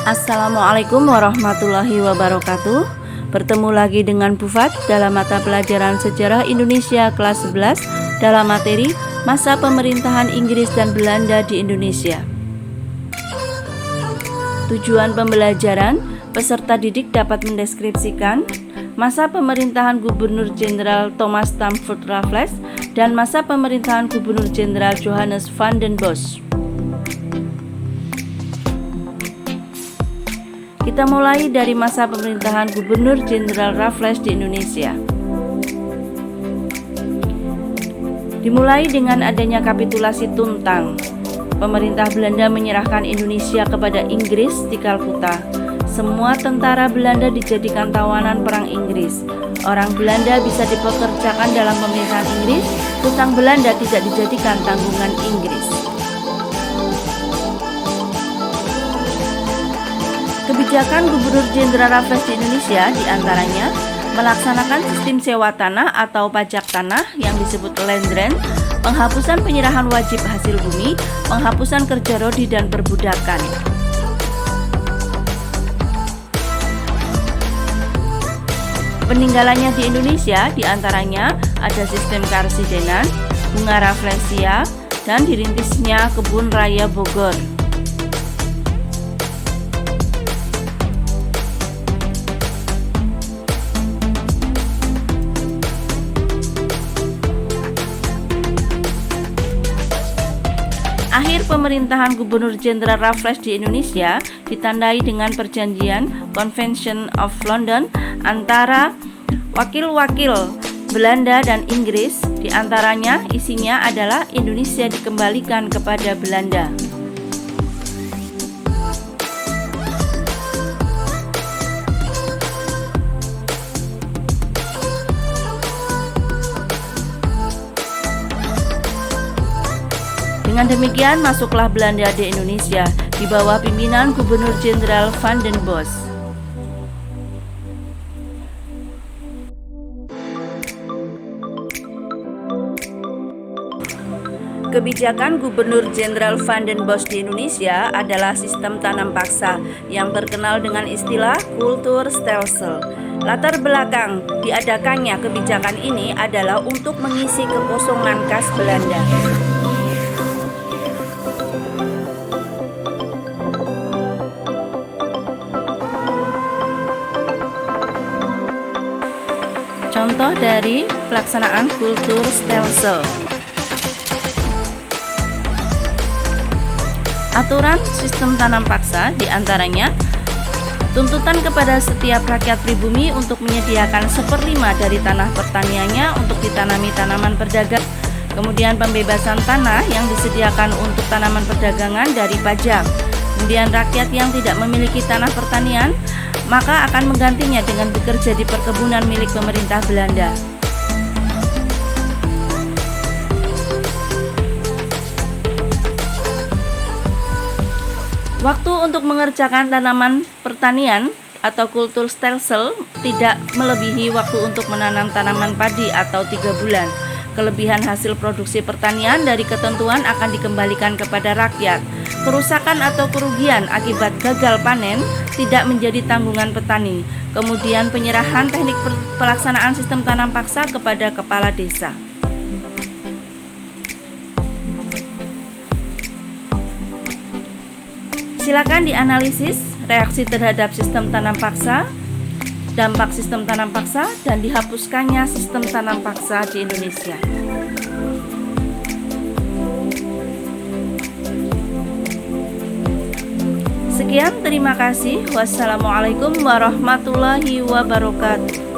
Assalamualaikum warahmatullahi wabarakatuh. Bertemu lagi dengan Bu Fat dalam mata pelajaran Sejarah Indonesia kelas 11 dalam materi Masa Pemerintahan Inggris dan Belanda di Indonesia. Tujuan pembelajaran, peserta didik dapat mendeskripsikan masa pemerintahan Gubernur Jenderal Thomas Stamford Raffles dan masa pemerintahan Gubernur Jenderal Johannes van den Bosch. Kita mulai dari masa pemerintahan Gubernur Jenderal Raffles di Indonesia. Dimulai dengan adanya kapitulasi Tuntang. Pemerintah Belanda menyerahkan Indonesia kepada Inggris di Kalkuta. Semua tentara Belanda dijadikan tawanan perang Inggris. Orang Belanda bisa dipekerjakan dalam pemerintahan Inggris. Hutang Belanda tidak dijadikan tanggungan Inggris. Kebijakan Gubernur Jenderal Raffles di Indonesia diantaranya melaksanakan sistem sewa tanah atau pajak tanah yang disebut land rent, penghapusan penyerahan wajib hasil bumi, penghapusan kerja rodi dan perbudakan. Peninggalannya di Indonesia diantaranya ada sistem karsidenan, bunga Rafflesia, dan dirintisnya Kebun Raya Bogor. Akhir pemerintahan Gubernur Jenderal Raffles di Indonesia ditandai dengan perjanjian Convention of London antara wakil-wakil Belanda dan Inggris. Di antaranya isinya adalah Indonesia dikembalikan kepada Belanda. Dengan demikian, masuklah Belanda di Indonesia di bawah pimpinan Gubernur Jenderal van den Bosch. Kebijakan Gubernur Jenderal van den Bosch di Indonesia adalah sistem tanam paksa yang terkenal dengan istilah kulturstelsel. Latar belakang diadakannya kebijakan ini adalah untuk mengisi kekosongan kas Belanda. Contoh dari pelaksanaan kulturstelsel. Aturan sistem tanam paksa diantaranya tuntutan kepada setiap rakyat pribumi untuk menyediakan 1/5 dari tanah pertaniannya untuk ditanami tanaman perdagangan. Kemudian pembebasan tanah yang disediakan untuk tanaman perdagangan dari pajak. Kemudian rakyat yang tidak memiliki tanah pertanian maka akan menggantinya dengan bekerja di perkebunan milik pemerintah Belanda. Waktu untuk mengerjakan tanaman pertanian atau kulturstelsel tidak melebihi waktu untuk menanam tanaman padi atau 3 bulan. Kelebihan hasil produksi pertanian dari ketentuan akan dikembalikan kepada rakyat. Kerusakan atau kerugian akibat gagal panen tidak menjadi tanggungan petani. Kemudian penyerahan teknik pelaksanaan sistem tanam paksa kepada kepala desa. Silakan dianalisis reaksi terhadap sistem tanam paksa, dampak sistem tanam paksa, dan dihapuskannya sistem tanam paksa di Indonesia. Sekian, terima kasih. Wassalamualaikum warahmatullahi wabarakatuh.